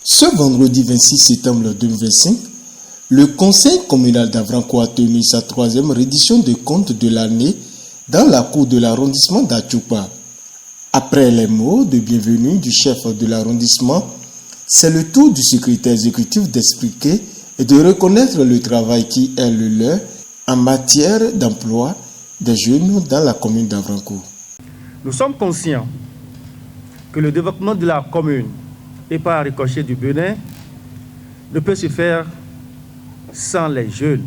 Ce vendredi 26 septembre 2025, le conseil communal d'Avrancourt a tenu sa troisième reddition de comptes de l'année dans la cour de l'arrondissement d'Atchoupa. Après les mots de bienvenue du chef de l'arrondissement, c'est le tour du secrétaire exécutif d'expliquer et de reconnaître le travail qui est le leur en matière d'emploi des jeunes dans la commune d'Avrancourt. Nous sommes conscients que le développement de la commune et par ricochet du Bénin ne peut se faire sans les jeunes.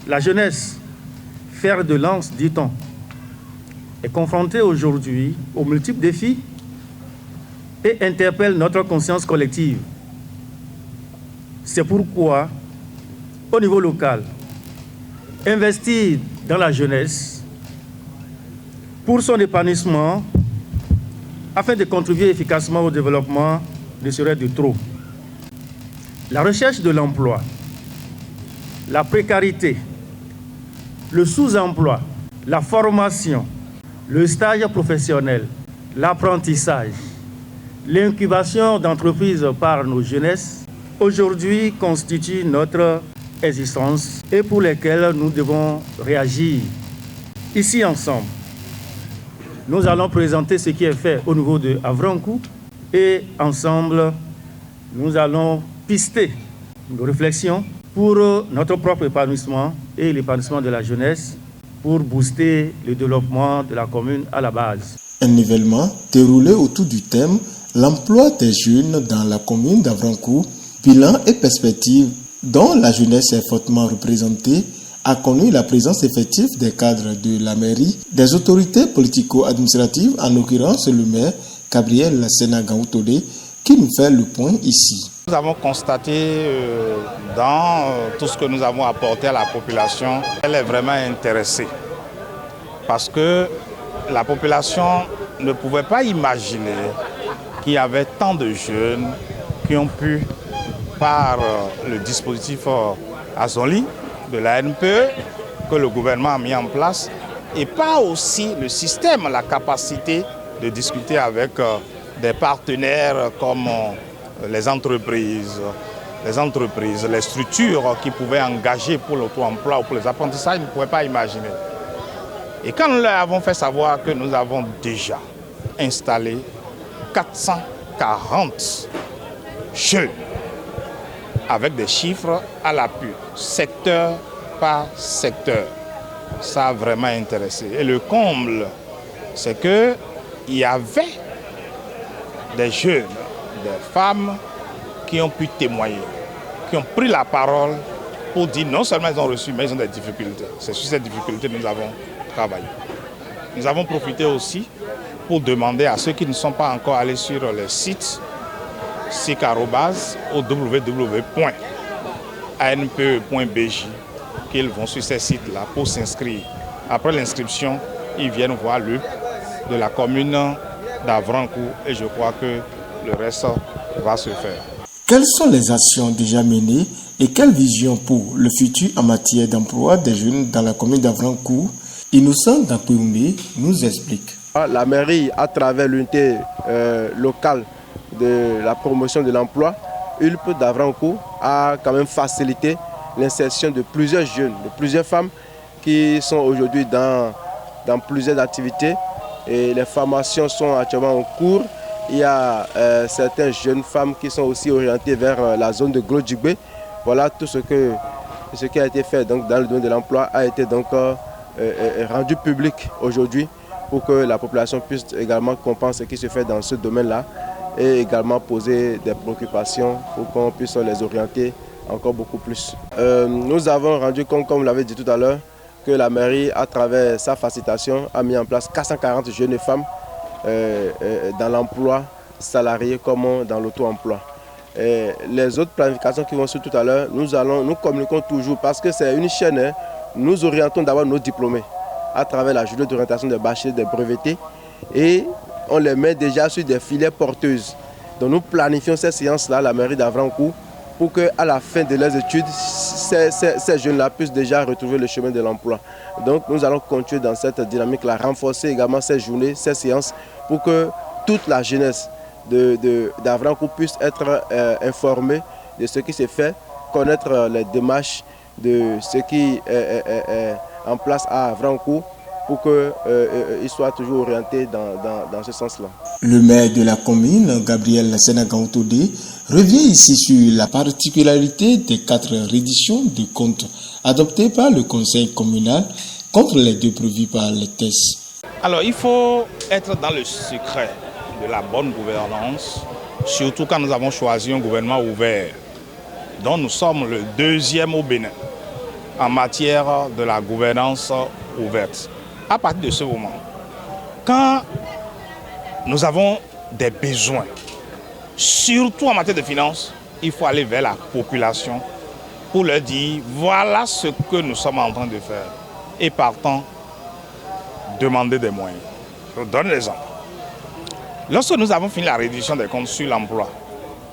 La jeunesse, fer de lance, dit-on, est confrontée aujourd'hui aux multiples défis et interpelle notre conscience collective. C'est pourquoi, au niveau local, investir dans la jeunesse pour son épanouissement afin de contribuer efficacement au développement ne serait de trop. La recherche de l'emploi, la précarité, le sous-emploi, la formation, le stage professionnel, l'apprentissage, l'incubation d'entreprises par nos jeunesses, aujourd'hui constituent notre existence et pour lesquelles nous devons réagir. Ici ensemble, nous allons présenter ce qui est fait au niveau de Avrancourt et ensemble, nous allons pister nos réflexions pour notre propre épanouissement et l'épanouissement de la jeunesse pour booster le développement de la commune à la base. Un événement déroulé autour du thème « L'emploi des jeunes dans la commune d'Avrancourt, bilan et perspectives » dont la jeunesse est fortement représentée, a connu la présence effective des cadres de la mairie, des autorités politico-administratives, en l'occurrence le maire Gabriel Sénagan-Outodé, qui nous fait le point ici. Nous avons constaté dans tout ce que nous avons apporté à la population, elle est vraiment intéressée. Parce que la population ne pouvait pas imaginer qu'il y avait tant de jeunes qui ont pu, par le dispositif Azonli de la NPE, que le gouvernement a mis en place, et pas aussi le système, la capacité de discuter avec des partenaires comme les entreprises, les structures qui pouvaient engager pour l'auto-emploi ou pour les apprentissages, ils ne pouvaient pas imaginer. Et quand nous leur avons fait savoir que nous avons déjà installé 440 jeunes avec des chiffres à l'appui, secteur par secteur, ça a vraiment intéressé. Et le comble, c'est qu'il y avait des jeunes, des femmes qui ont pu témoigner, qui ont pris la parole pour dire non seulement ils ont reçu, mais ils ont des difficultés. C'est sur ces difficultés que nous avons travaillé. Nous avons profité aussi pour demander à ceux qui ne sont pas encore allés sur les sites www.anpe.bj qu'ils vont sur ces sites-là pour s'inscrire. Après l'inscription, ils viennent voir le de la commune d'Avrancourt et je crois que le reste va se faire. Quelles sont les actions déjà menées et quelle vision pour le futur en matière d'emploi des jeunes dans la commune d'Avrancourt? Innocent Dampéoumé nous explique. La mairie, à travers l'unité locale de la promotion de l'emploi, ULP d'Avrancourt a quand même facilité l'insertion de plusieurs jeunes, de plusieurs femmes qui sont aujourd'hui dans plusieurs activités et les formations sont actuellement en cours. Il y a certaines jeunes femmes qui sont aussi orientées vers la zone de Gros-Djibé. Voilà tout ce qui a été fait donc, dans le domaine de l'emploi a été donc rendu public aujourd'hui pour que la population puisse également comprendre ce qui se fait dans ce domaine-là et également poser des préoccupations pour qu'on puisse les orienter encore beaucoup plus. Nous avons rendu compte, comme vous l'avez dit tout à l'heure, que la mairie, à travers sa facilitation, a mis en place 440 jeunes femmes dans l'emploi salarié comme dans l'auto-emploi. Les autres planifications qui vont suivre tout à l'heure, nous communiquons toujours parce que c'est une chaîne. Hein, nous orientons d'abord nos diplômés à travers la journée d'orientation des bacheliers, des brevetés et on les met déjà sur des filières porteuses. Donc nous planifions ces séances-là, la mairie d'Avrancourt, pour qu'à la fin de leurs études, ces jeunes-là puissent déjà retrouver le chemin de l'emploi. Donc nous allons continuer dans cette dynamique-là, renforcer également ces journées, ces séances, pour que toute la jeunesse d'Avrancourt puisse être informée de ce qui se fait, connaître les démarches de ce qui est en place à Avrancourt, pour qu'ils soient toujours orientés dans ce sens-là. Le maire de la commune, Gabriel Sénagan-Oudé, revient ici sur la particularité des 4 redditions de comptes adoptées par le conseil communal contre les 2 prévues par les tests. Alors il faut être dans le secret de la bonne gouvernance, surtout quand nous avons choisi un gouvernement ouvert, dont nous sommes le 2e au Bénin en matière de la gouvernance ouverte. À partir de ce moment, quand nous avons des besoins, surtout en matière de finances, il faut aller vers la population pour leur dire voilà ce que nous sommes en train de faire. Et partant, demander des moyens. Je vous donne l'exemple. Lorsque nous avons fini la réduction des comptes sur l'emploi,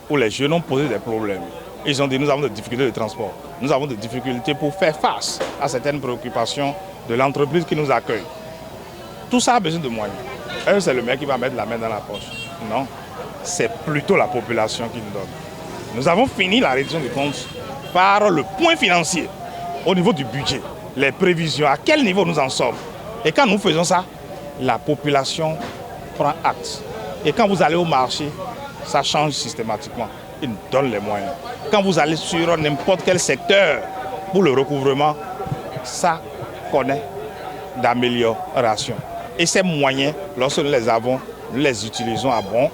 où les jeunes ont posé des problèmes, ils ont dit nous avons des difficultés de transport, nous avons des difficultés pour faire face à certaines préoccupations de l'entreprise qui nous accueille. Tout ça a besoin de moyens. C'est le maire qui va mettre la main dans la poche. Non, c'est plutôt la population qui nous donne. Nous avons fini la réduction des comptes par le point financier, au niveau du budget, les prévisions, à quel niveau nous en sommes. Et quand nous faisons ça, la population prend acte. Et quand vous allez au marché, ça change systématiquement. Ils nous donnent les moyens. Quand vous allez sur n'importe quel secteur pour le recouvrement, ça connaît d'amélioration. Et ces moyens, lorsque nous les avons, nous les utilisons à bon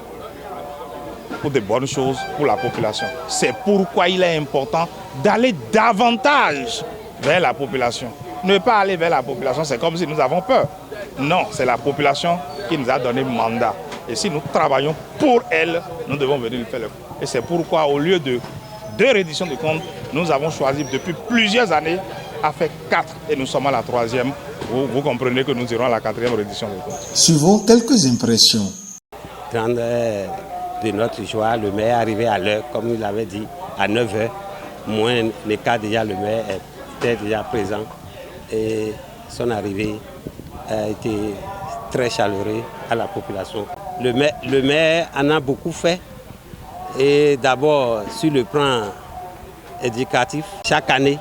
pour de bonnes choses pour la population. C'est pourquoi il est important d'aller davantage vers la population. Ne pas aller vers la population, c'est comme si nous avons peur. Non, c'est la population qui nous a donné mandat. Et si nous travaillons pour elle, nous devons venir le faire. Et c'est pourquoi, au lieu de 2 redditions de comptes, nous avons choisi depuis plusieurs années à faire 4 et nous sommes à la 3e. Vous comprenez que nous irons à la 4e reddition de comptes. Suivons quelques impressions. Grande de notre joie, le maire est arrivé à l'heure, comme il l'avait dit, à 9h. Moins les cas, déjà le maire était déjà présent. Et son arrivée a été très chaleureux à la population. Le maire en a beaucoup fait. Et d'abord, sur le plan éducatif, chaque année,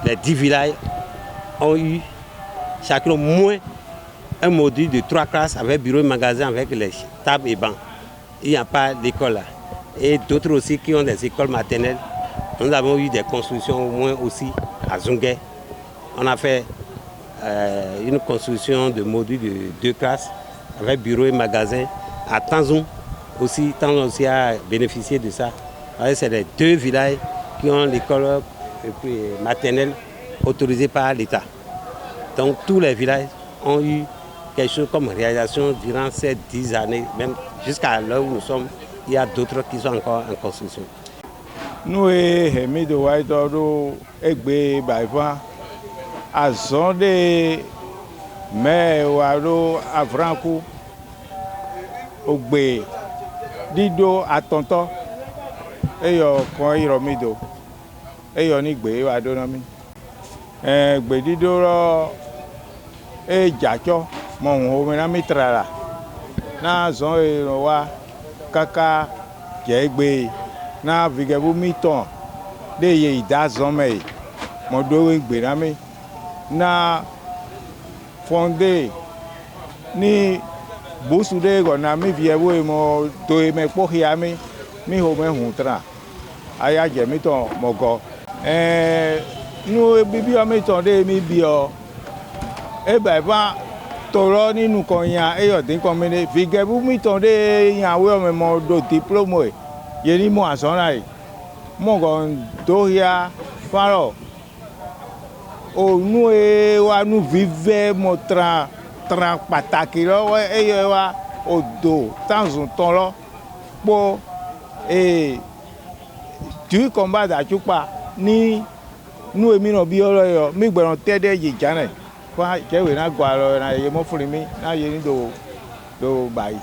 les 10 villages ont eu chacun au moins un module de 3 classes avec bureau et magasin avec les tables et bancs. Il n'y a pas d'école là. Et d'autres aussi qui ont des écoles maternelles. Nous avons eu des constructions au moins aussi à Zungué. On a fait une construction de module de 2 classes avec bureau et magasin à Tanzoum. Tanzoum aussi a bénéficié de ça. C'est les 2 villages qui ont l'école maternelle autorisée par l'État. Donc tous les villages ont eu quelque chose comme réalisation durant ces 10 années, même jusqu'à l'heure où nous sommes, il y a d'autres qui sont encore en construction. Nous sommes à zone mais à Avrancourt ogbe dido atonto eyo kon iromido eyo ni gbe wa do na mi gbe dido ro e jacho mo ho me na mi trala na zon e wa kaka je gbe na vigebu mi ton de ye ida zon me mo do gbe na mi na fondé ni busude gona mi viewo mo do me pohia mi ho me huntra aya je mi ton mogo nu bibi o mi ton de mi bi o e baba toro nínú kon yan e yo din kon mi de vigebu mi ton de yan we o mo do diploma ye ni mo asonra yi mo go do ya faro o nu e wa nu vive mo tra pàtàkì lọ́wọ́ ẹyẹ wa odò tanzun tán lọ pọ̀ tí kan bá dájú pa ní inú èmi náà bí ọ̀rọ̀ yọ mí gbẹ̀rún tẹ́lẹ̀ yìí jánà fún àjẹwé náà gbọ́ àlọ́ náà yẹ mọ́ fún mi náà yẹ ní do báyìí.